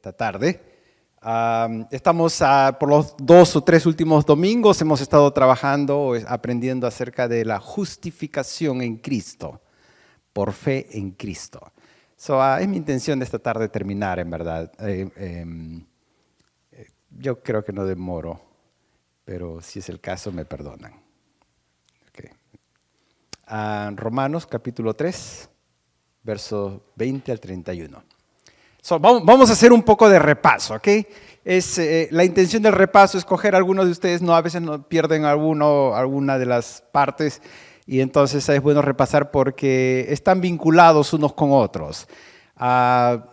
esta tarde. Estamos por los 2 o 3 últimos domingos, hemos estado trabajando, aprendiendo acerca de la justificación en Cristo, por fe en Cristo. Es mi intención de esta tarde terminar, en verdad. Yo creo que no demoro, pero si es el caso me perdonan. Okay. Romanos capítulo 3, versos 20 al 31. Vamos a hacer un poco de repaso, ¿ok? La intención del repaso es coger a algunos de ustedes, a veces no pierden alguna de las partes, y entonces es bueno repasar porque están vinculados unos con otros. La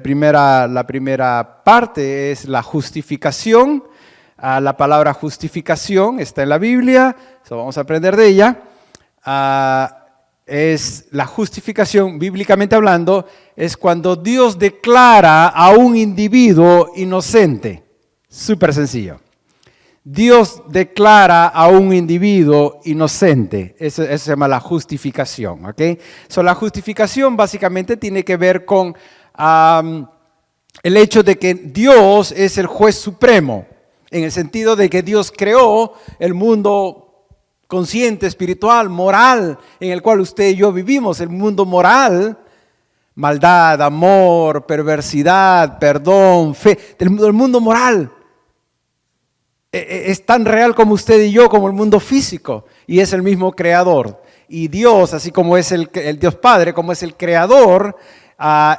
primera parte es la justificación. La palabra justificación está en la Biblia, vamos a aprender de ella. Es la justificación, bíblicamente hablando, es cuando Dios declara a un individuo inocente. Súper sencillo. Dios declara a un individuo inocente. Eso se llama la justificación. ¿Okay? La justificación básicamente tiene que ver con el hecho de que Dios es el juez supremo, en el sentido de que Dios creó el mundo consciente, espiritual, moral, en el cual usted y yo vivimos, el mundo moral, maldad, amor, perversidad, perdón, fe, el mundo moral es tan real como usted y yo, como el mundo físico, y es el mismo creador. Y Dios, así como es el Dios Padre, como es el creador,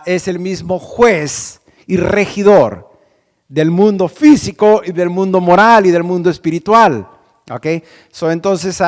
es el mismo juez y regidor del mundo físico y del mundo moral y del mundo espiritual. Okay. Entonces,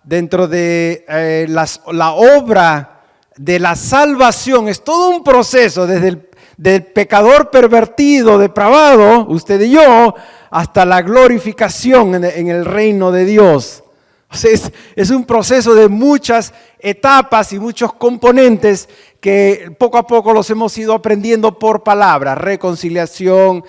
dentro de la obra de la salvación, es todo un proceso desde del pecador pervertido, depravado, usted y yo, hasta la glorificación en el reino de Dios. O sea, es un proceso de muchas etapas y muchos componentes que poco a poco los hemos ido aprendiendo por palabra. Reconciliación,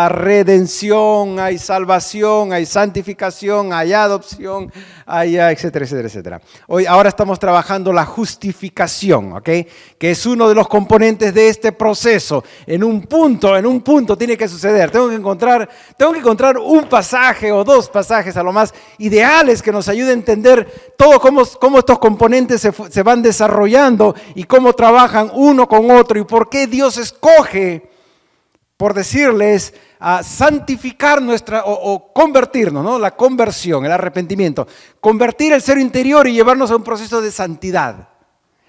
redención, hay salvación, hay santificación, hay adopción, hay etcétera, etcétera, etcétera. Ahora estamos trabajando la justificación, ¿ok? Que es uno de los componentes de este proceso. En un punto tiene que suceder. Tengo que encontrar un pasaje o 2 pasajes a lo más ideales que nos ayuden a entender todo cómo estos componentes se van desarrollando y cómo trabajan uno con otro y por qué Dios escoge, por decirles, a santificar o convertirnos, ¿no? La conversión, el arrepentimiento, convertir el ser interior y llevarnos a un proceso de santidad.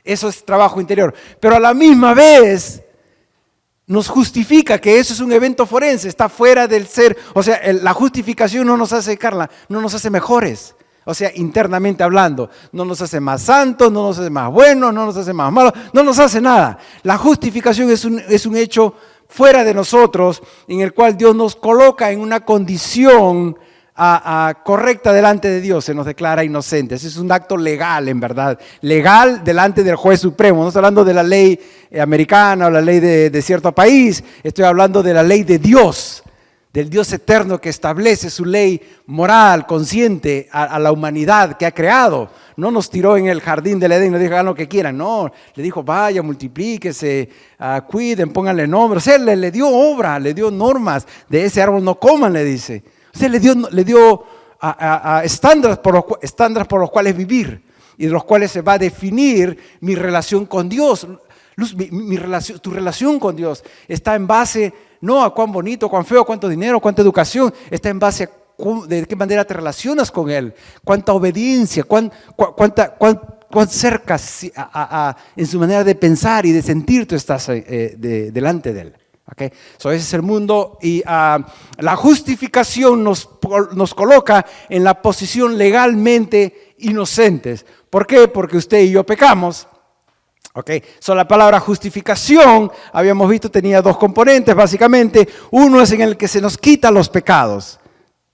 Eso es trabajo interior, pero a la misma vez nos justifica que eso es un evento forense, está fuera del ser. O sea, la justificación no nos hace, Carla, no nos hace mejores. O sea, internamente hablando, no nos hace más santos, no nos hace más buenos, no nos hace más malos, no nos hace nada. La justificación es un hecho fuera de nosotros, en el cual Dios nos coloca en una condición correcta delante de Dios, se nos declara inocentes. Es un acto legal, en verdad, legal delante del juez supremo. No estoy hablando de la ley americana o la ley de cierto país, estoy hablando de la ley de Dios, del Dios eterno que establece su ley moral, consciente a la humanidad que ha creado. No nos tiró en el jardín del Edén y nos dijo, hagan lo que quieran. No, le dijo, vaya, multiplíquese, cuiden, pónganle nombre. O sea, le dio obra, le dio normas. De ese árbol no coman, le dice. O sea, le dio estándares por los cuales vivir y de los cuales se va a definir mi relación con Dios. Luz, tu relación con Dios está en base no a cuán bonito, cuán feo, cuánto dinero, cuánta educación, está en base a de qué manera te relacionas con Él, cuánta obediencia, cuán cerca en su manera de pensar y de sentir tú estás delante de Él. Okay. Ese es el mundo y la justificación nos coloca en la posición legalmente inocentes. ¿Por qué? Porque usted y yo pecamos. Okay. La palabra justificación, habíamos visto, tenía 2 componentes básicamente. Uno es en el que se nos quitan los pecados.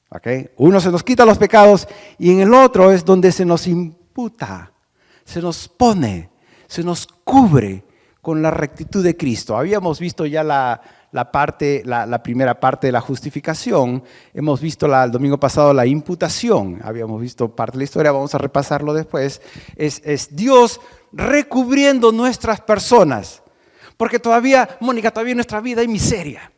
Okay. Uno se nos quita los pecados y en el otro es donde se nos imputa, se nos pone, se nos cubre con la rectitud de Cristo. Habíamos visto ya la primera parte de la justificación. Hemos visto el domingo pasado la imputación. Habíamos visto parte de la historia, vamos a repasarlo después. Es Dios recubriendo nuestras personas. Porque todavía, Mónica, todavía en nuestra vida hay miseria.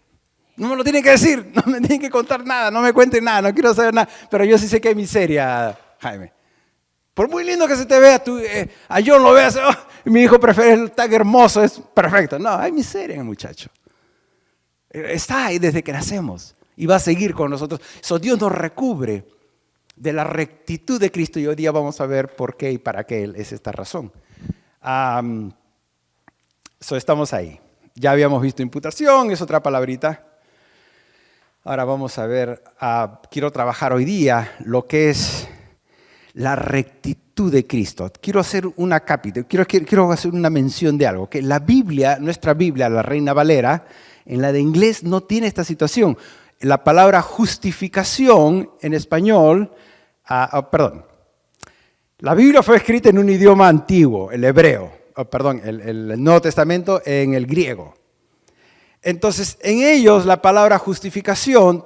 No me lo tienen que decir, no me tienen que contar nada, no me cuenten nada, no quiero saber nada. Pero yo sí sé que hay miseria, Jaime. Por muy lindo que se te vea, tú, a John lo veas, oh, mi hijo prefiere tan hermoso, es perfecto. No, hay miseria en el muchacho. Está ahí desde que nacemos y va a seguir con nosotros. Dios nos recubre de la rectitud de Cristo y hoy día vamos a ver por qué y para qué es esta razón. Estamos ahí. Ya habíamos visto imputación, es otra palabrita. Ahora vamos a ver, quiero trabajar hoy día lo que es la rectitud de Cristo. Quiero hacer una cápita, quiero hacer una mención de algo, que la Biblia, nuestra Biblia, la Reina Valera, en la de inglés no tiene esta situación. La palabra justificación en español, la Biblia fue escrita en un idioma antiguo, el hebreo, el Nuevo Testamento en el griego. Entonces, en ellos la palabra justificación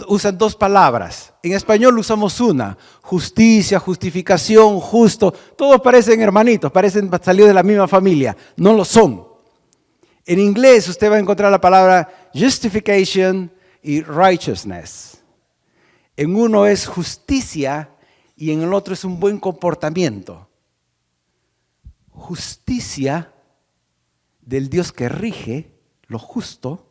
usan dos palabras. En español usamos una, justicia, justificación, justo. Todos parecen hermanitos, parecen salidos de la misma familia. No lo son. En inglés usted va a encontrar la palabra justification y righteousness. En uno es justicia y en el otro es un buen comportamiento. Justicia del Dios que rige lo justo,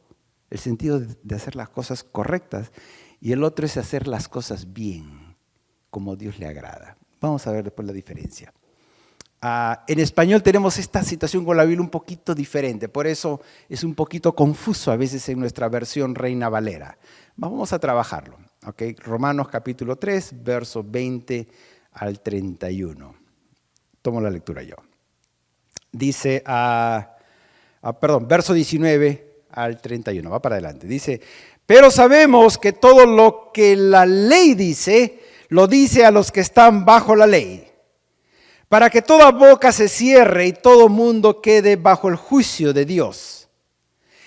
el sentido de hacer las cosas correctas, y el otro es hacer las cosas bien, como Dios le agrada. Vamos a ver después la diferencia. En español tenemos esta situación con la Biblia un poquito diferente, por eso es un poquito confuso a veces en nuestra versión Reina Valera. Vamos a trabajarlo. ¿Okay? Romanos capítulo 3, verso 20 al 31. Tomo la lectura yo. Dice, verso 19 al 31, va para adelante. Dice, pero sabemos que todo lo que la ley dice, lo dice a los que están bajo la ley, para que toda boca se cierre y todo mundo quede bajo el juicio de Dios.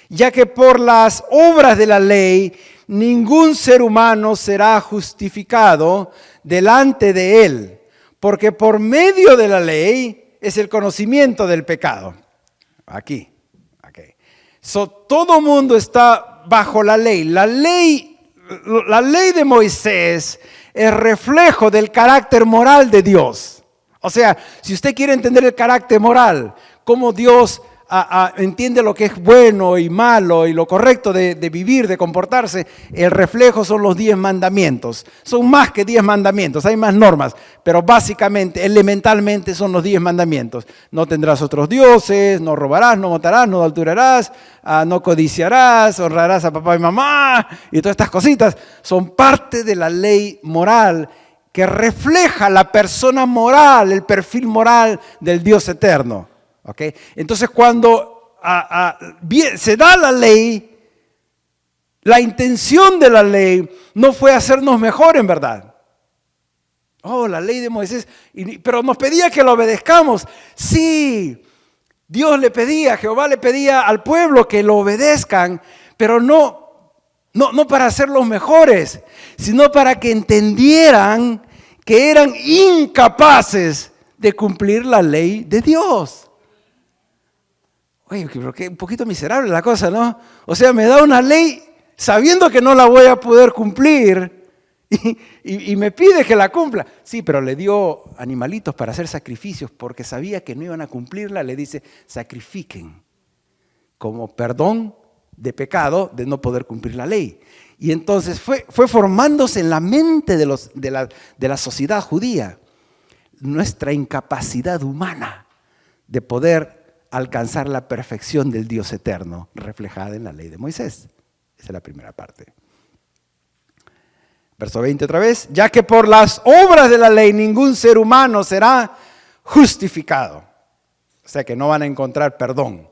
Ya que por las obras de la ley, ningún ser humano será justificado delante de él, porque por medio de la ley es el conocimiento del pecado. Aquí. Okay. Todo mundo está bajo la ley. La ley de Moisés es reflejo del carácter moral de Dios. O sea, si usted quiere entender el carácter moral, cómo Dios entiende lo que es bueno y malo y lo correcto de vivir, de comportarse, el reflejo son los 10 mandamientos. Son más que 10 mandamientos, hay más normas, pero básicamente, elementalmente son los 10 mandamientos. No tendrás otros dioses, no robarás, no matarás, no adulterarás, no codiciarás, honrarás a papá y mamá, y todas estas cositas son parte de la ley moral que refleja la persona moral, el perfil moral del Dios eterno. ¿Okay? Entonces cuando se da la ley, la intención de la ley no fue hacernos mejor en verdad. Oh, la ley de Moisés, pero nos pedía que lo obedezcamos. Sí, Dios le pedía, Jehová le pedía al pueblo que lo obedezcan, pero no para hacerlos mejores, sino para que entendieran que eran incapaces de cumplir la ley de Dios. Oye, pero qué un poquito miserable la cosa, ¿no? O sea, me da una ley sabiendo que no la voy a poder cumplir y me pide que la cumpla. Sí, pero le dio animalitos para hacer sacrificios porque sabía que no iban a cumplirla. Le dice, sacrifiquen como perdón de pecado de no poder cumplir la ley. Y entonces fue formándose en la mente de la sociedad judía nuestra incapacidad humana de poder alcanzar la perfección del Dios eterno reflejada en la ley de Moisés. Esa es la primera parte. Verso 20 otra vez. Ya que por las obras de la ley ningún ser humano será justificado. O sea que no van a encontrar perdón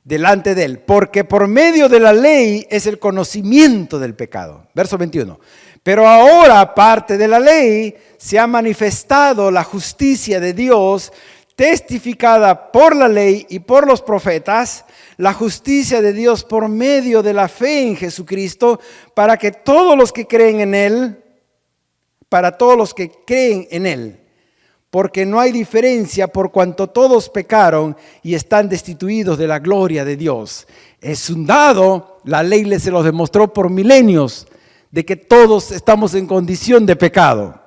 delante de él. Porque por medio de la ley es el conocimiento del pecado. Verso 21. Pero ahora, aparte de la ley, se ha manifestado la justicia de Dios, testificada por la ley y por los profetas, la justicia de Dios por medio de la fe en Jesucristo, para todos los que creen en Él, porque no hay diferencia por cuanto todos pecaron y están destituidos de la gloria de Dios. Es un dado, la ley se los demostró por milenios, de que todos estamos en condición de pecado.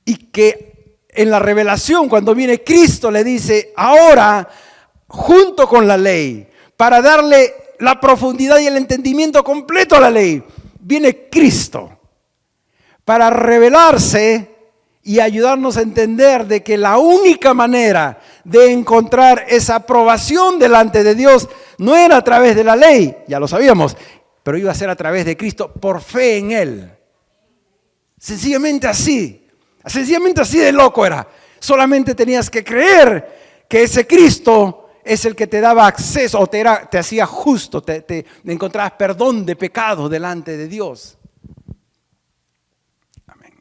Y que en la revelación, cuando viene Cristo, le dice, ahora, junto con la ley, para darle la profundidad y el entendimiento completo a la ley, viene Cristo para revelarse y ayudarnos a entender de que la única manera de encontrar esa aprobación delante de Dios no era a través de la ley, ya lo sabíamos, pero iba a ser a través de Cristo por fe en Él. Sencillamente así de loco era. Solamente tenías que creer que ese Cristo es el que te daba acceso o te hacía justo, te encontrabas perdón de pecado delante de Dios. Amén.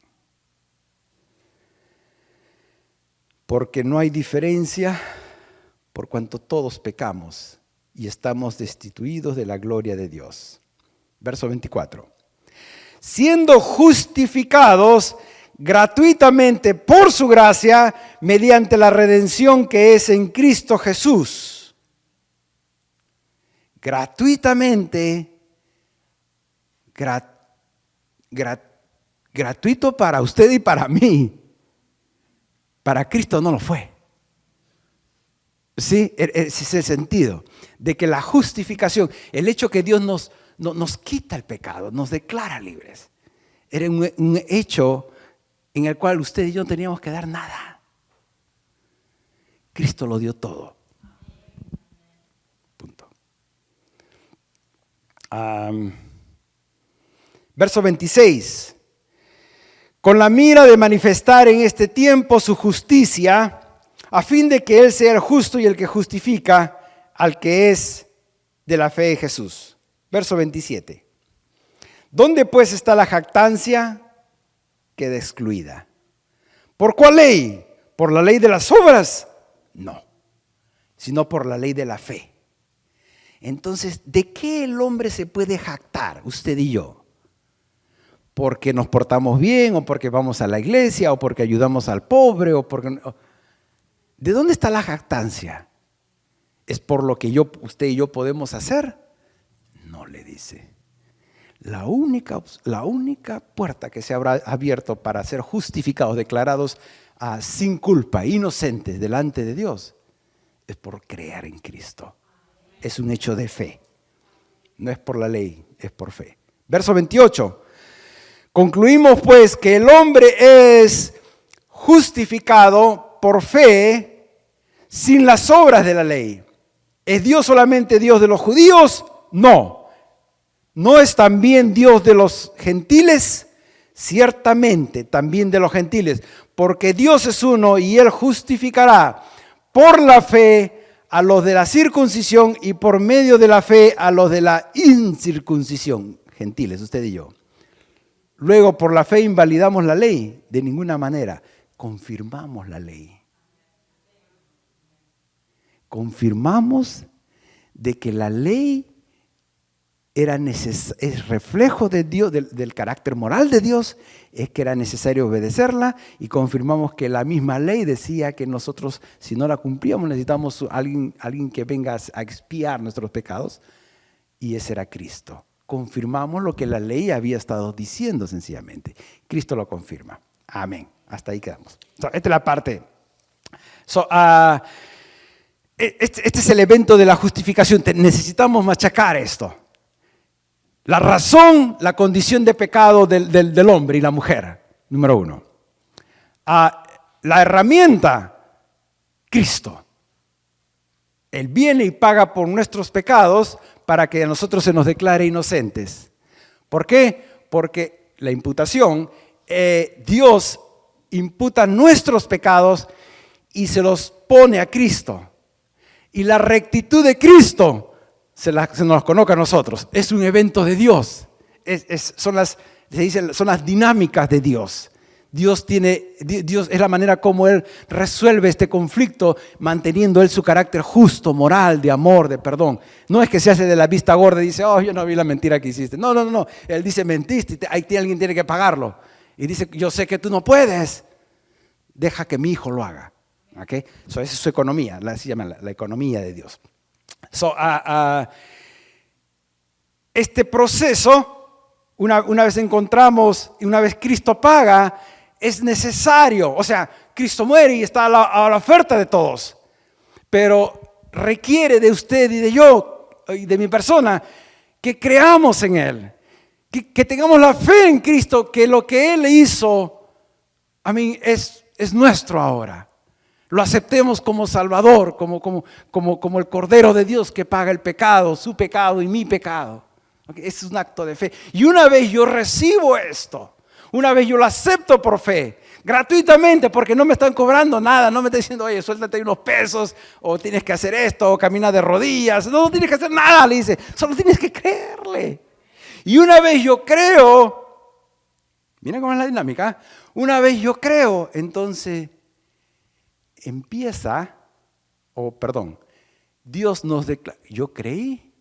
Porque no hay diferencia por cuanto todos pecamos y estamos destituidos de la gloria de Dios. Verso 24. Siendo justificados gratuitamente por su gracia, mediante la redención que es en Cristo Jesús. Gratuitamente, gratuito para usted y para mí. Para Cristo no lo fue. ¿Sí? Ese es el sentido de que la justificación, el hecho que Dios nos quita el pecado, nos declara libres, era un hecho en el cual usted y yo no teníamos que dar nada. Cristo lo dio todo. Punto. Verso 26. Con la mira de manifestar en este tiempo su justicia, a fin de que Él sea el justo y el que justifica al que es de la fe de Jesús. Verso 27. ¿Dónde pues está la jactancia? Queda excluida. ¿Por cuál ley? ¿Por la ley de las obras? No, sino por la ley de la fe. Entonces, ¿de qué el hombre se puede jactar, usted y yo? ¿Porque nos portamos bien o porque vamos a la iglesia o porque ayudamos al pobre o porque... ¿De dónde está la jactancia? ¿Es por lo que usted y yo podemos hacer? No, le dice. La única puerta que se habrá abierto para ser justificados, declarados sin culpa, inocentes delante de Dios, es por creer en Cristo. Es un hecho de fe. No es por la ley, es por fe. Verso 28. Concluimos pues que el hombre es justificado por fe sin las obras de la ley. ¿Es Dios solamente Dios de los judíos? No. ¿No es también Dios de los gentiles? Ciertamente, también de los gentiles, porque Dios es uno y Él justificará por la fe a los de la circuncisión y por medio de la fe a los de la incircuncisión, gentiles, usted y yo. Luego, por la fe invalidamos la ley, de ninguna manera, confirmamos la ley. Confirmamos de que la ley es reflejo de Dios, del carácter moral de Dios, es que era necesario obedecerla, y confirmamos que la misma ley decía que nosotros, si no la cumplíamos, necesitamos alguien que venga a expiar nuestros pecados, y ese era Cristo. Confirmamos lo que la ley había estado diciendo sencillamente. Cristo lo confirma. Amén. Hasta ahí quedamos. Esta es la parte. Este es el evento de la justificación. Necesitamos machacar esto. La razón, la condición de pecado del hombre y la mujer, número uno. La herramienta, Cristo. Él viene y paga por nuestros pecados para que a nosotros se nos declare inocentes. ¿Por qué? Porque la imputación, Dios imputa nuestros pecados y se los pone a Cristo. Y la rectitud de Cristo se nos coloca a nosotros. Es un evento de Dios. Son las dinámicas de Dios. Dios es la manera como Él resuelve este conflicto, manteniendo Él su carácter justo, moral, de amor, de perdón. No es que se hace de la vista gorda y dice, oh, yo no vi la mentira que hiciste. No. Él dice, mentiste, alguien tiene que pagarlo. Y dice, yo sé que tú no puedes. Deja que mi hijo lo haga. ¿Okay? Esa es su economía, se llama la economía de Dios. Este proceso, una vez encontramos y una vez Cristo paga, es necesario. O sea, Cristo muere y está a la oferta de todos. Pero requiere de usted y de yo y de mi persona que creamos en Él. Que tengamos la fe en Cristo, que lo que Él hizo, es nuestro ahora. Lo aceptemos como Salvador, como el Cordero de Dios que paga el pecado, su pecado y mi pecado. Okay, ese es un acto de fe. Y una vez yo recibo esto, una vez yo lo acepto por fe, gratuitamente, porque no me están cobrando nada, no me están diciendo, oye, suéltate unos pesos, o tienes que hacer esto, o camina de rodillas. No tienes que hacer nada, le dice, solo tienes que creerle. Y una vez yo creo, miren cómo es la dinámica, una vez yo creo, entonces Dios nos declara, yo creí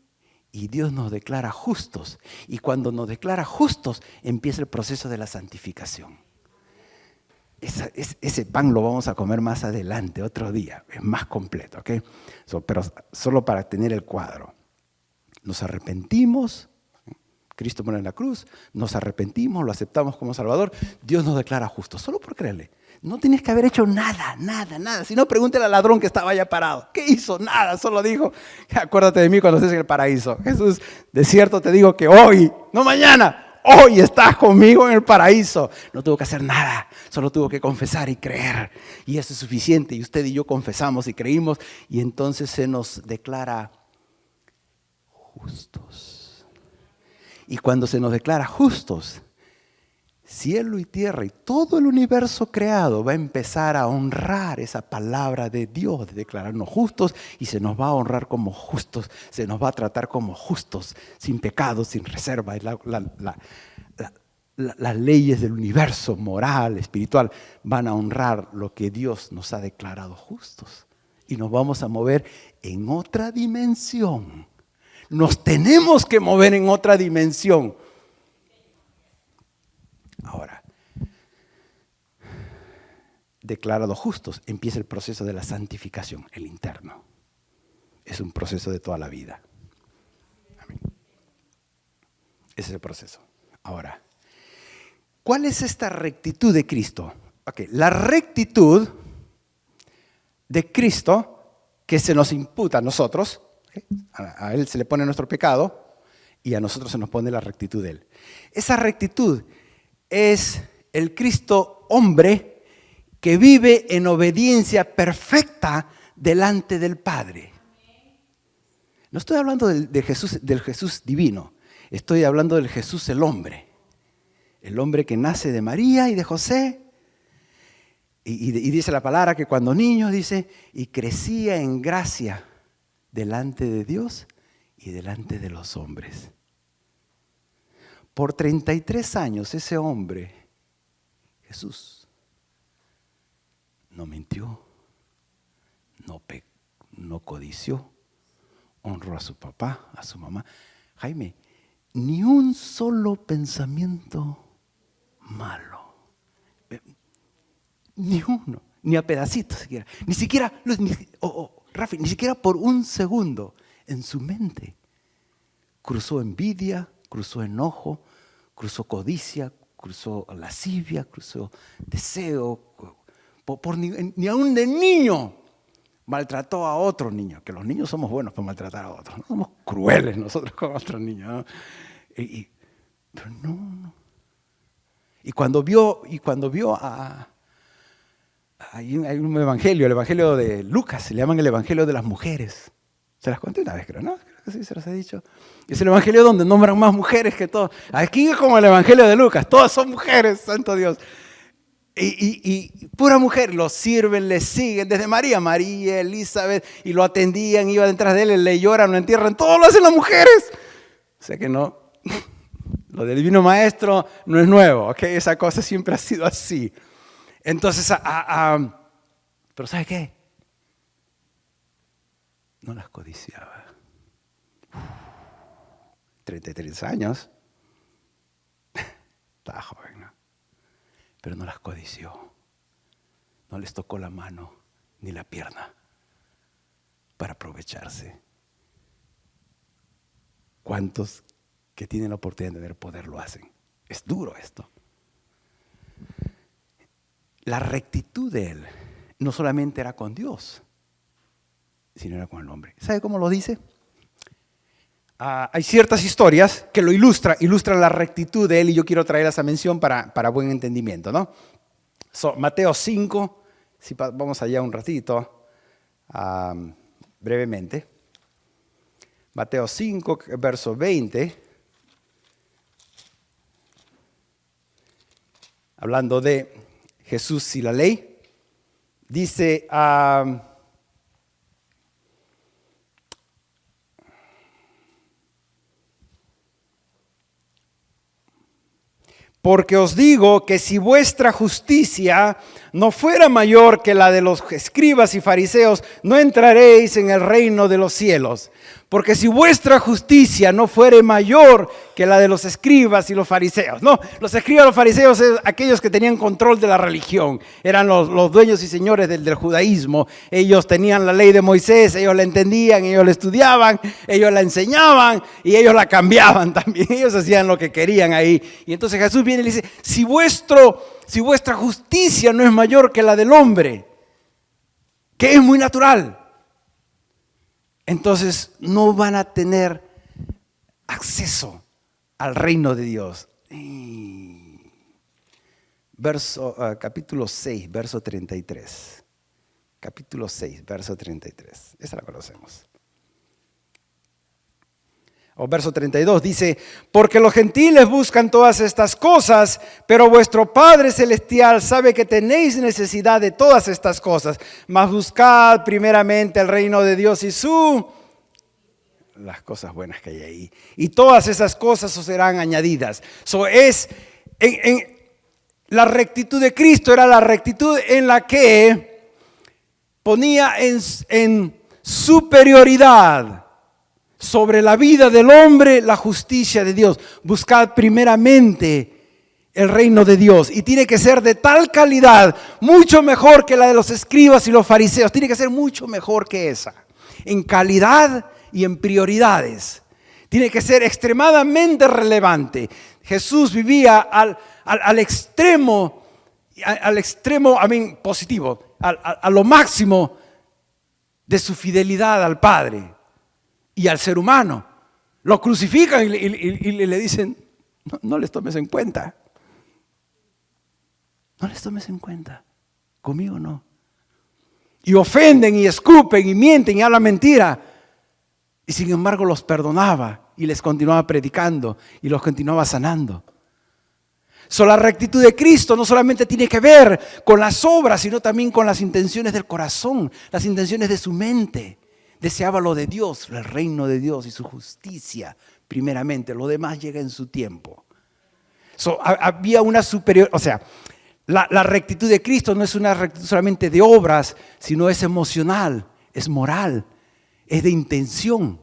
y Dios nos declara justos. Y cuando nos declara justos, empieza el proceso de la santificación. Ese pan lo vamos a comer más adelante, otro día, es más completo, ¿ok? Pero solo para tener el cuadro. Nos arrepentimos, Cristo muere en la cruz, nos arrepentimos, lo aceptamos como Salvador, Dios nos declara justos, solo por creerle. No tienes que haber hecho nada. Si no, pregúntale al ladrón que estaba allá parado. ¿Qué hizo? Nada, solo dijo, acuérdate de mí cuando estés en el paraíso. Jesús, de cierto te digo que hoy, no mañana, hoy estás conmigo en el paraíso. No tuvo que hacer nada, solo tuvo que confesar y creer. Y eso es suficiente. Y usted y yo confesamos y creímos y entonces se nos declara justos. Y cuando se nos declara justos, cielo y tierra y todo el universo creado va a empezar a honrar esa palabra de Dios, de declararnos justos, y se nos va a honrar como justos, se nos va a tratar como justos, sin pecado, sin reserva. Las leyes del universo moral, espiritual, van a honrar lo que Dios nos ha declarado justos. Y nos vamos a mover en otra dimensión. Nos tenemos que mover en otra dimensión. Ahora, declarados justos, empieza el proceso de la santificación, el interno. Es un proceso de toda la vida. Amén. Ese es el proceso. Ahora, ¿cuál es esta rectitud de Cristo? Okay, la rectitud de Cristo que se nos imputa a nosotros, ¿okay? A Él se le pone nuestro pecado y a nosotros se nos pone la rectitud de Él. Esa rectitud es el Cristo hombre que vive en obediencia perfecta delante del Padre. No estoy hablando del Jesús divino, estoy hablando del Jesús el hombre que nace de María y de José. Y dice la palabra que cuando niño, dice, y crecía en gracia delante de Dios y delante de los hombres. Por 33 años ese hombre, Jesús, no mintió, no codició, honró a su papá, a su mamá. Jaime, ni un solo pensamiento malo, ni uno, ni a pedacitos siquiera, Rafi, ni siquiera por un segundo en su mente cruzó envidia, cruzó enojo, cruzó codicia, cruzó lascivia, cruzó deseo, ni aún de niño maltrató a otro niño, que los niños somos buenos para maltratar a otros, no somos crueles nosotros con otros niños, ¿no? Pero no. Y cuando vio hay un evangelio, el evangelio de Lucas, se le llaman el evangelio de las mujeres. Se las conté una vez, creo, ¿no? Creo que sí, se los he dicho. Es el evangelio donde nombran más mujeres que todos. Aquí es como el evangelio de Lucas, todas son mujeres, santo Dios. Y pura mujer, lo sirven, le siguen, desde María, Elizabeth, y lo atendían, iban detrás de él, le lloran, lo entierran, todo lo hacen las mujeres. O sea que no, lo del divino maestro no es nuevo, ¿ok? Esa cosa siempre ha sido así. Entonces, pero ¿sabe qué? No las codiciaba. 33 años. Estaba joven, ¿no? Pero no las codició. no les tocó la mano ni la pierna para aprovecharse. ¿Cuántos que tienen la oportunidad de tener poder lo hacen? Es duro esto. La rectitud de él no solamente era con Dios, sino era con el hombre. ¿Sabe cómo lo dice? Hay ciertas historias que lo ilustran la rectitud de él, y yo quiero traer esa mención para buen entendimiento, ¿no? Mateo 5, si vamos allá un ratito, brevemente. Mateo 5, verso 20, hablando de Jesús y la ley, dice, porque os digo que si vuestra justicia no fuera mayor que la de los escribas y fariseos, no entraréis en el reino de los cielos. Porque si vuestra justicia no fuere mayor que la de los escribas y los fariseos. No, los escribas y los fariseos es aquellos que tenían control de la religión. Eran los dueños y señores del judaísmo. Ellos tenían la ley de Moisés, ellos la entendían, ellos la estudiaban, ellos la enseñaban y ellos la cambiaban también. Ellos hacían lo que querían ahí. Y entonces Jesús viene y le dice, si vuestra justicia no es mayor que la del hombre, que es muy natural, entonces no van a tener acceso al reino de Dios. Capítulo 6, verso 33. Capítulo 6, verso 33. Esa la conocemos. O verso 32 dice, porque los gentiles buscan todas estas cosas, pero vuestro Padre Celestial sabe que tenéis necesidad de todas estas cosas. Mas buscad primeramente el reino de Dios y las cosas buenas que hay ahí. Y todas esas cosas os serán añadidas. La rectitud de Cristo era la rectitud en la que ponía en superioridad sobre la vida del hombre la justicia de Dios. Buscad primeramente el reino de Dios. Y tiene que ser de tal calidad, mucho mejor que la de los escribas y los fariseos. Tiene que ser mucho mejor que esa. En calidad y en prioridades. Tiene que ser extremadamente relevante. Jesús vivía al extremo positivo, a lo máximo de su fidelidad al Padre y al ser humano. Lo crucifican y le dicen, no les tomes en cuenta. No les tomes en cuenta. Conmigo no. Y ofenden y escupen y mienten y hablan mentira. Y sin embargo los perdonaba y les continuaba predicando y los continuaba sanando. La rectitud de Cristo no solamente tiene que ver con las obras, sino también con las intenciones del corazón, las intenciones de su mente. Deseaba lo de Dios, el reino de Dios y su justicia primeramente. Lo demás llega en su tiempo. Había una superior, la rectitud de Cristo no es una rectitud solamente de obras, sino es emocional, es moral, es de intención.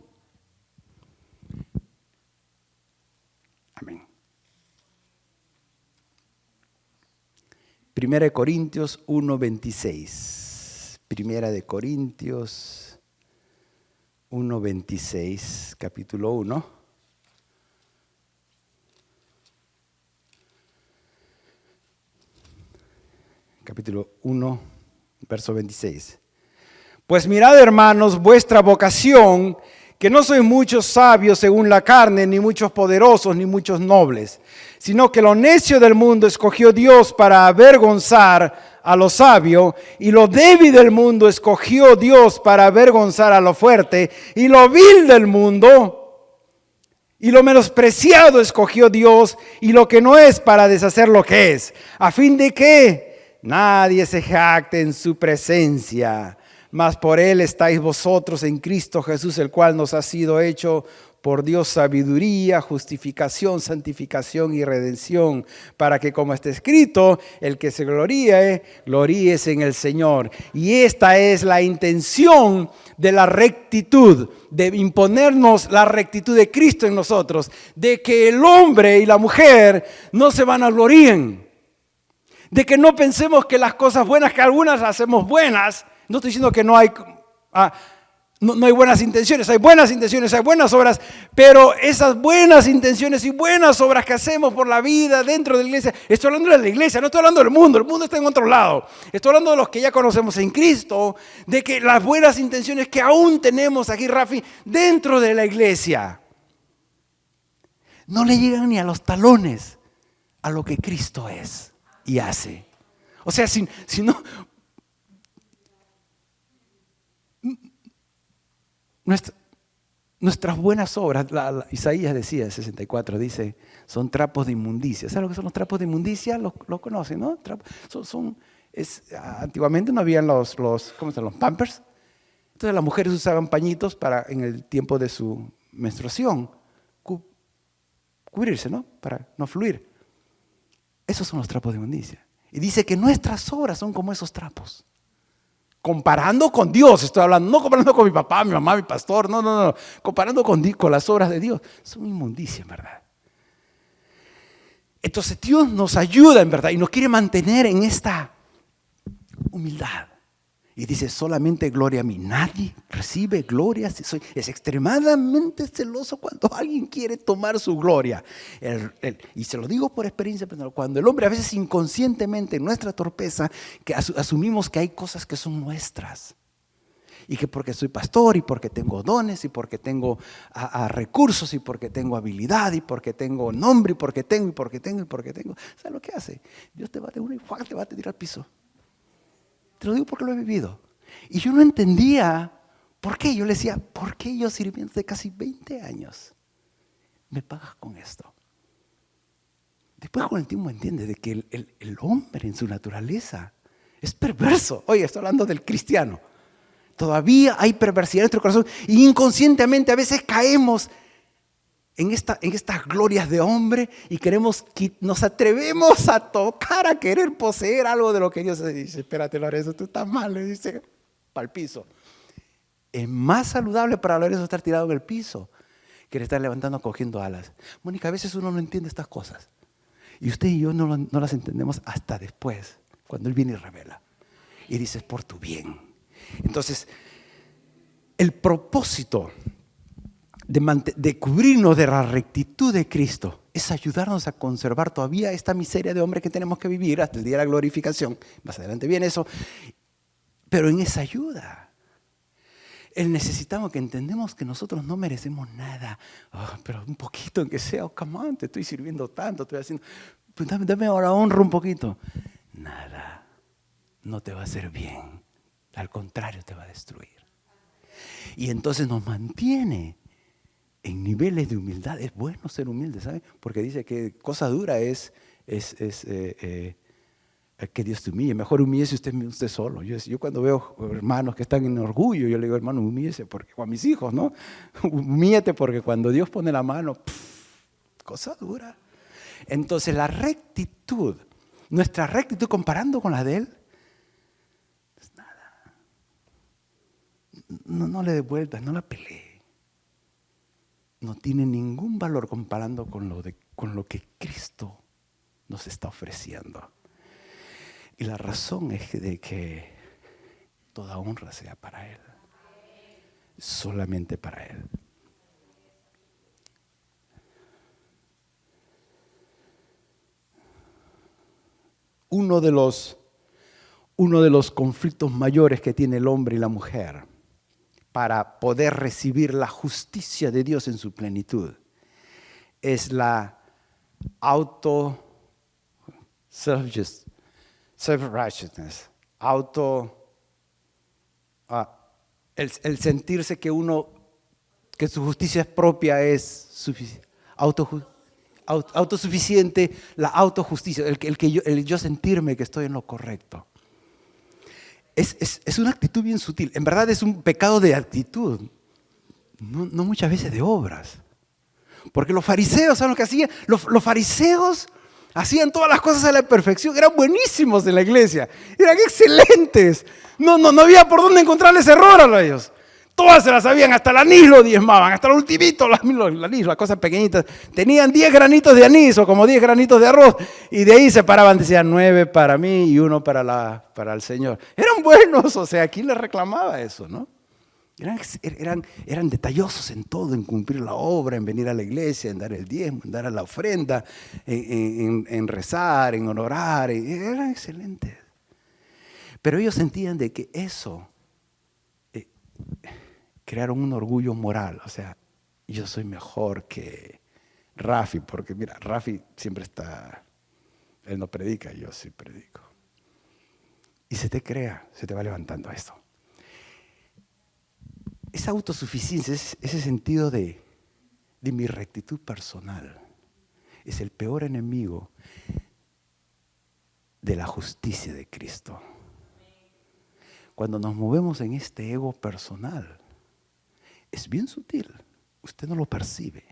Amén. Primera de Corintios 1:26. Primera de Corintios 1:26, capítulo 1. Capítulo 1, verso 26. Pues mirad, hermanos, vuestra vocación, que no sois muchos sabios según la carne, ni muchos poderosos, ni muchos nobles, sino que lo necio del mundo escogió Dios para avergonzar a lo sabio, y lo débil del mundo escogió Dios para avergonzar a lo fuerte, y lo vil del mundo y lo menospreciado escogió Dios, y lo que no es para deshacer lo que es, a fin de que nadie se jacte en su presencia. Mas por él estáis vosotros en Cristo Jesús, el cual nos ha sido hecho por Dios sabiduría, justificación, santificación y redención, para que, como está escrito, el que se gloríe, gloríese en el Señor. Y esta es la intención de la rectitud, de imponernos la rectitud de Cristo en nosotros, de que el hombre y la mujer no se vanaglorien, De que no pensemos que las cosas buenas, que algunas hacemos buenas. No estoy diciendo que no hay buenas intenciones, hay buenas obras, pero esas buenas intenciones y buenas obras que hacemos por la vida dentro de la iglesia, estoy hablando de la iglesia, no estoy hablando del mundo, el mundo está en otro lado. Estoy hablando de los que ya conocemos en Cristo, de que las buenas intenciones que aún tenemos aquí, Rafi, dentro de la iglesia, no le llegan ni a los talones a lo que Cristo es y hace. O sea, si no... Nuestras buenas obras, Isaías decía, 64, dice, son trapos de inmundicia. ¿Saben lo que son los trapos de inmundicia? Los conocen, ¿no? Antiguamente no habían los Pampers. Entonces las mujeres usaban pañitos para, en el tiempo de su menstruación, cubrirse, ¿no? Para no fluir. Esos son los trapos de inmundicia. Y dice que nuestras obras son como esos trapos. Comparando con Dios, estoy hablando, no comparando con mi papá, mi mamá, mi pastor, no. Comparando con las obras de Dios, son inmundicia, en verdad. Entonces Dios nos ayuda, en verdad, y nos quiere mantener en esta humildad. Y dice, solamente gloria a mí. Nadie recibe gloria. Es extremadamente celoso cuando alguien quiere tomar su gloria. Y se lo digo por experiencia personal. Cuando el hombre a veces inconscientemente, en nuestra torpeza, que asumimos que hay cosas que son nuestras. Y que porque soy pastor, y porque tengo dones, y porque tengo recursos, y porque tengo habilidad, y porque tengo nombre, y porque tengo. ¿Sabes lo que hace? Dios te va de una y te va a tirar al piso. Te lo digo porque lo he vivido. Y yo no entendía por qué. Yo le decía, ¿por qué yo sirviendo de casi 20 años me pagas con esto? Después con el tiempo entiende de que el hombre en su naturaleza es perverso. Oye, estoy hablando del cristiano. Todavía hay perversidad en nuestro corazón. Y inconscientemente a veces caemos en estas glorias de hombre y nos atrevemos a tocar, a querer poseer algo de lo que Dios dice. Espérate, Lorenzo, tú estás mal, le dice, para el piso. Es más saludable para Lorenzo estar tirado en el piso que estar levantando, cogiendo alas. Mónica, a veces uno no entiende estas cosas. Y usted y yo no las entendemos hasta después, cuando Él viene y revela. Y dice, es por tu bien. Entonces, el propósito de cubrirnos de la rectitud de Cristo es ayudarnos a conservar todavía esta miseria de hombre que tenemos que vivir hasta el día de la glorificación. Más adelante viene eso. Pero en esa ayuda, necesitamos que entendemos que nosotros no merecemos nada. Pero un poquito, aunque sea, come on, te estoy sirviendo tanto, estoy haciendo, pues dame ahora honra un poquito. Nada, no te va a hacer bien. Al contrario, te va a destruir. Y entonces nos mantiene en niveles de humildad. Es bueno ser humilde, ¿sabe? Porque dice que cosa dura es que Dios te humille. Mejor humíllese usted solo. Yo cuando veo hermanos que están en orgullo, yo le digo, hermano, humíllese, o a mis hijos, ¿no? Humíllate porque cuando Dios pone la mano, cosa dura. Entonces la rectitud, nuestra rectitud comparando con la de Él, es nada. No le dé vueltas, no la pelee. No tiene ningún valor comparando con lo que Cristo nos está ofreciendo. Y la razón es de que toda honra sea para Él. Solamente para Él. Uno de los conflictos mayores que tiene el hombre y la mujer para poder recibir la justicia de Dios en su plenitud es la self-righteousness, el sentirse que su justicia propia es autosuficiente, la autojusticia, el yo sentirme que estoy en lo correcto. Es una actitud bien sutil. En verdad es un pecado de actitud, no muchas veces de obras. Porque los fariseos, ¿saben lo que hacían? Los fariseos hacían todas las cosas a la perfección, eran buenísimos en la iglesia, eran excelentes. No había por dónde encontrarles error a ellos. todas se las sabían, hasta el anís lo diezmaban, hasta el ultimito, el anís, las cosas pequeñitas. Tenían 10 granitos de anís o como 10 granitos de arroz y de ahí se paraban, decían 9 para mí y 1 para el Señor. Eran buenos, o sea, ¿quién les reclamaba eso, no? Eran detallosos en todo, en cumplir la obra, en venir a la iglesia, en dar el diezmo, en dar la ofrenda, en rezar, en orar. Eran excelentes. Pero ellos sentían de que eso crearon un orgullo moral. O sea, yo soy mejor que Rafi, porque mira, Rafi siempre está, él no predica, yo sí predico. Y se te va levantando esto. Esa autosuficiencia, ese sentido de mi rectitud personal, es el peor enemigo de la justicia de Cristo. Cuando nos movemos en este ego personal, es bien sutil, usted no lo percibe.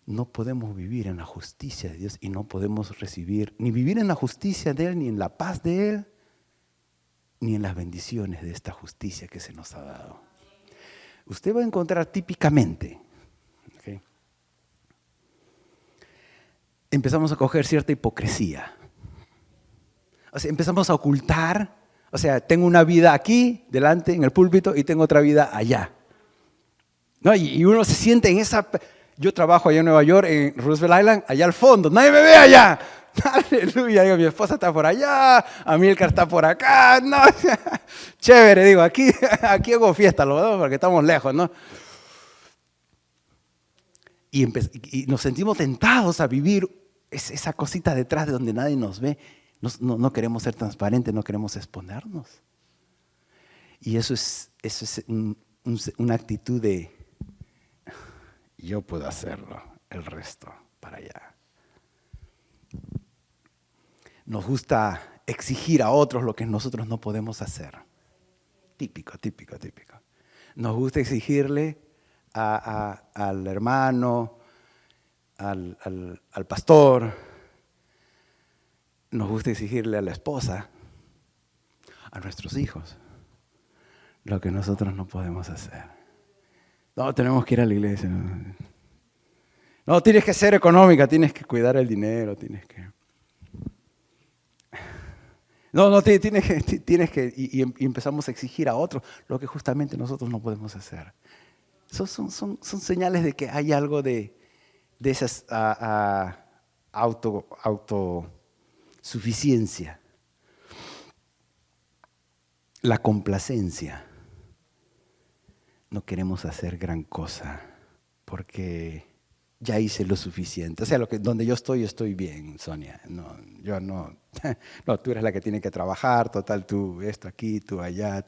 No podemos vivir en la justicia de Dios y no podemos recibir, ni vivir en la justicia de Él, ni en la paz de Él, ni en las bendiciones de esta justicia que se nos ha dado. Usted va a encontrar típicamente, ¿okay? Empezamos a coger cierta hipocresía. O sea, empezamos a ocultar, o sea, tengo una vida aquí, delante, en el púlpito, y tengo otra vida allá. ¿No? Y uno se siente en esa... Yo trabajo allá en Nueva York, en Roosevelt Island, allá al fondo, nadie me ve allá. Aleluya, digo, mi esposa está por allá, Amílcar está por acá, no, chévere, digo, aquí hago fiesta, ¿no? Porque estamos lejos, ¿no? Y nos sentimos tentados a vivir esa cosita detrás de donde nadie nos ve. No queremos ser transparentes, no queremos exponernos. Y eso es una actitud de, yo puedo hacerlo, el resto para allá. Nos gusta exigir a otros lo que nosotros no podemos hacer. Típico. Nos gusta exigirle al hermano, al pastor, nos gusta exigirle a la esposa, a nuestros hijos, lo que nosotros no podemos hacer. No, tenemos que ir a la iglesia. No, tienes que ser económica, tienes que cuidar el dinero, tienes que... No, tienes que y empezamos a exigir a otros lo que justamente nosotros no podemos hacer. Son señales de que hay algo de esas autosuficiencia. La complacencia. No queremos hacer gran cosa porque ya hice lo suficiente. O sea, donde yo estoy bien, Sonia. No, yo no. No, tú eres la que tiene que trabajar, total, tú esto aquí, tú allá.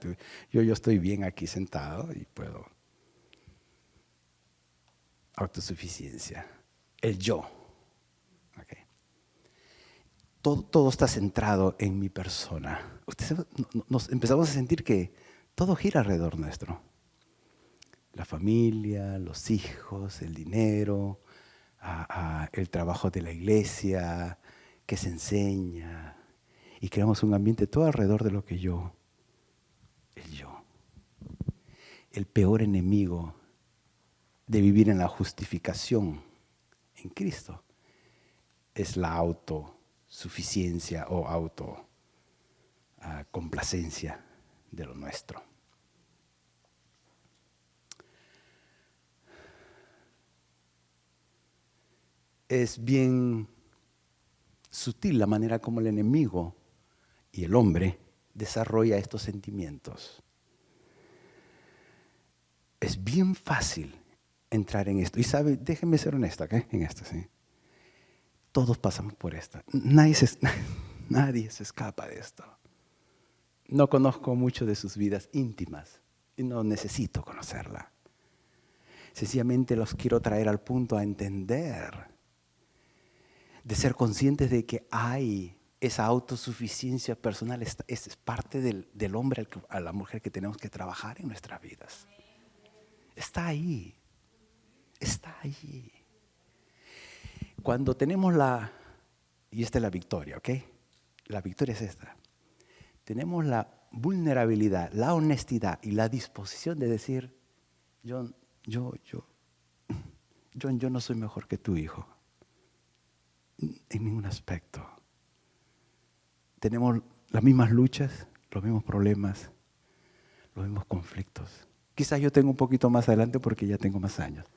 Yo estoy bien aquí sentado y puedo. Autosuficiencia. El yo. Okay. Todo está centrado en mi persona. Nos empezamos a sentir que todo gira alrededor nuestro. La familia, los hijos, el dinero, el trabajo de la iglesia, que se enseña. Y creamos un ambiente todo alrededor de lo que el yo. El peor enemigo de vivir en la justificación en Cristo es la autosuficiencia o complacencia de lo nuestro. Es bien sutil la manera como el enemigo y el hombre desarrolla estos sentimientos. Es bien fácil entrar en esto. Y sabe, déjenme ser honesto, ¿okay? En esto, ¿sí? Todos pasamos por esto. Nadie se escapa de esto. No conozco mucho de sus vidas íntimas y no necesito conocerla. Sencillamente los quiero traer al punto a entender, de ser conscientes de que hay esa autosuficiencia personal, es parte del hombre a la mujer que tenemos que trabajar en nuestras vidas. Está ahí. Cuando tenemos y esta es la victoria, ¿ok? La victoria es esta. Tenemos la vulnerabilidad, la honestidad y la disposición de decir, John, yo no soy mejor que tu hijo. En ningún aspecto. Tenemos las mismas luchas, los mismos problemas, los mismos conflictos. Quizás yo tengo un poquito más adelante porque ya tengo más años,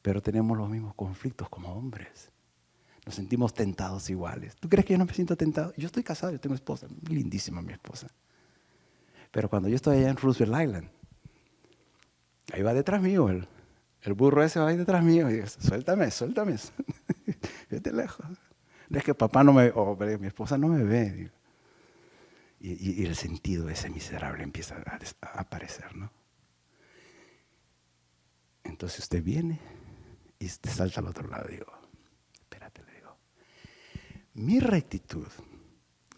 pero tenemos los mismos conflictos como hombres. Nos sentimos tentados iguales. ¿Tú crees que yo no me siento tentado? Yo estoy casado, yo tengo esposa, lindísima mi esposa. Pero cuando yo estoy allá en Roosevelt Island, ahí va detrás mío, el burro ese va ahí detrás mío y dice, suéltame. Vete lejos. No es que papá no me, o mi esposa no me ve. Digo. Y el sentido ese miserable empieza a aparecer, ¿no? Entonces usted viene y te salta al otro lado. Digo, espérate, le digo. Mi rectitud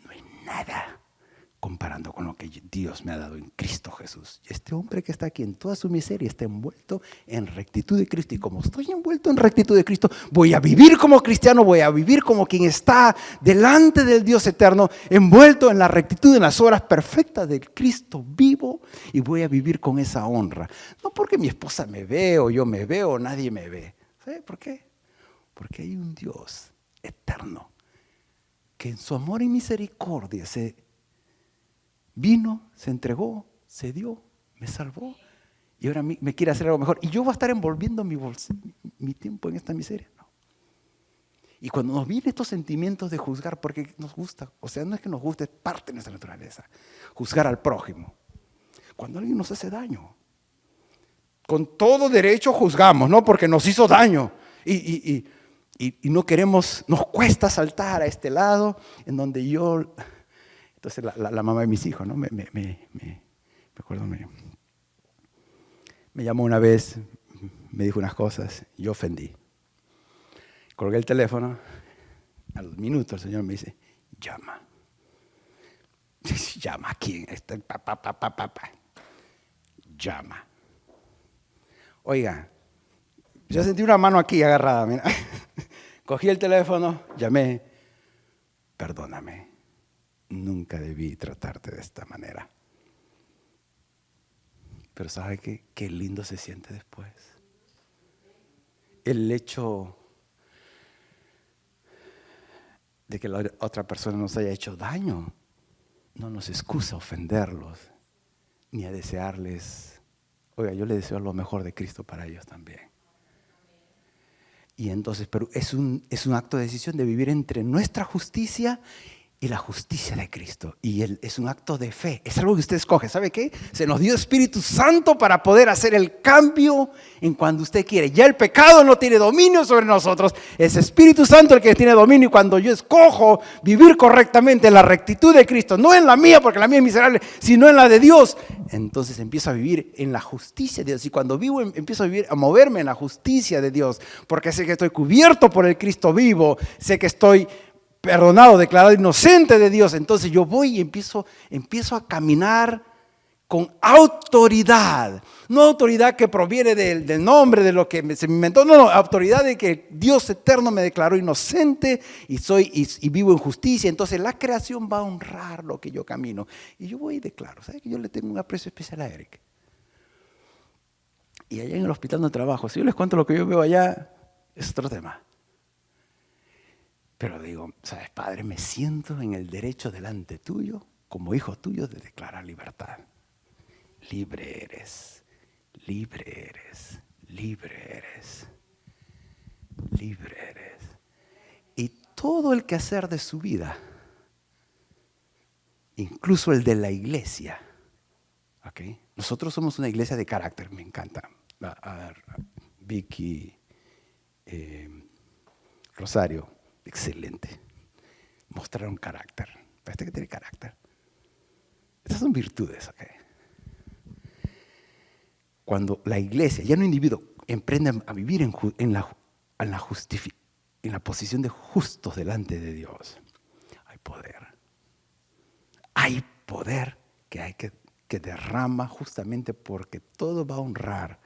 no es nada comparando con lo que Dios me ha dado en Cristo Jesús. Este hombre que está aquí en toda su miseria está envuelto en rectitud de Cristo. Y como estoy envuelto en rectitud de Cristo, voy a vivir como cristiano, voy a vivir como quien está delante del Dios eterno, envuelto en la rectitud, en las obras perfectas del Cristo vivo, y voy a vivir con esa honra. No porque mi esposa me ve o yo me veo o nadie me ve. ¿Sabe por qué? Porque hay un Dios eterno que en su amor y misericordia vino, se entregó, se dio, me salvó y ahora me quiere hacer algo mejor. Y yo voy a estar envolviendo mi tiempo en esta miseria. No. Y cuando nos vienen estos sentimientos de juzgar, porque nos gusta, o sea, no es que nos guste, es parte de nuestra naturaleza, juzgar al prójimo. Cuando alguien nos hace daño, con todo derecho juzgamos, ¿no? Porque nos hizo daño. Y no queremos, nos cuesta saltar a este lado en donde yo... Entonces la mamá de mis hijos, ¿no? Me acuerdo, me llamó una vez, me dijo unas cosas, yo ofendí. Colgué el teléfono, a los minutos el Señor me dice, llama. ¿Llama a quién? Llama. Oiga, yo sentí una mano aquí agarrada, mira. Cogí el teléfono, llamé, perdóname. Nunca debí tratarte de esta manera. Pero ¿sabe qué? Qué lindo se siente después. El hecho de que la otra persona nos haya hecho daño no nos excusa ofenderlos, ni a desearles. Oiga, yo le deseo lo mejor de Cristo para ellos también. Y entonces, pero es un acto de decisión de vivir entre nuestra justicia y la justicia de Cristo. Y es un acto de fe. Es algo que usted escoge. ¿Sabe qué? Se nos dio Espíritu Santo para poder hacer el cambio en cuando usted quiere. Ya el pecado no tiene dominio sobre nosotros. Es Espíritu Santo el que tiene dominio. Y cuando yo escojo vivir correctamente en la rectitud de Cristo, no en la mía, porque la mía es miserable, sino en la de Dios, entonces empiezo a vivir en la justicia de Dios. Y cuando vivo, empiezo a vivir, a moverme en la justicia de Dios, porque sé que estoy cubierto por el Cristo vivo, sé que estoy perdonado, declarado inocente de Dios. Entonces yo voy y empiezo a caminar con autoridad. No autoridad que proviene del nombre, de lo que se me inventó. No, autoridad de que Dios eterno me declaró inocente y vivo en justicia. Entonces la creación va a honrar lo que yo camino. Y yo voy y declaro. ¿Sabe que yo le tengo un aprecio especial a Eric? Y allá en el hospital donde trabajo, si yo les cuento lo que yo veo allá, es otro tema. Pero digo, ¿sabes, Padre? Me siento en el derecho delante tuyo, como hijo tuyo, de declarar libertad. Libre eres, libre eres, libre eres, libre eres. Y todo el quehacer de su vida, incluso el de la iglesia, ¿okay? Nosotros somos una iglesia de carácter, me encanta. Vicky, Rosario, excelente. Mostraron carácter. Parece que tiene carácter. Estas son virtudes, ¿ok? Cuando la iglesia, ya no individuo, emprende a vivir en la posición de justos delante de Dios, hay poder. Hay poder que derrama justamente porque todo va a honrar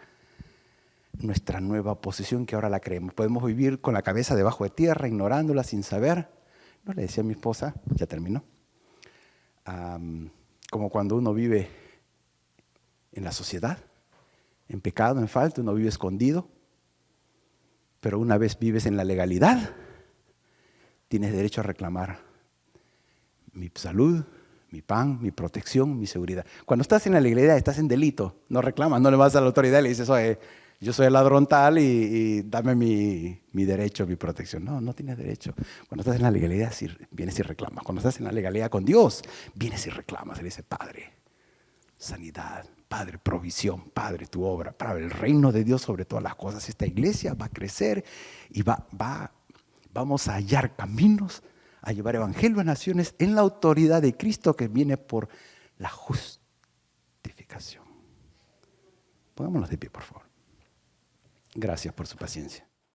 nuestra nueva posición que ahora la creemos. Podemos vivir con la cabeza debajo de tierra, ignorándola sin saber. No le decía a mi esposa, ya terminó, como cuando uno vive en la sociedad, en pecado, en falta, uno vive escondido, pero una vez vives en la legalidad, tienes derecho a reclamar mi salud, mi pan, mi protección, mi seguridad. Cuando estás en la legalidad, estás en delito, no reclamas, no le vas a la autoridad y le dices, oye, yo soy el ladrón tal y dame mi derecho, mi protección. No, no tienes derecho. Cuando estás en la legalidad, sí, vienes y reclamas. Cuando estás en la legalidad con Dios, vienes y reclamas. Le dice, Padre, sanidad, Padre, provisión, Padre, tu obra, Padre, el reino de Dios sobre todas las cosas. Esta iglesia va a crecer y vamos a hallar caminos, a llevar evangelio a naciones en la autoridad de Cristo que viene por la justificación. Pongámonos de pie, por favor. Gracias por su paciencia.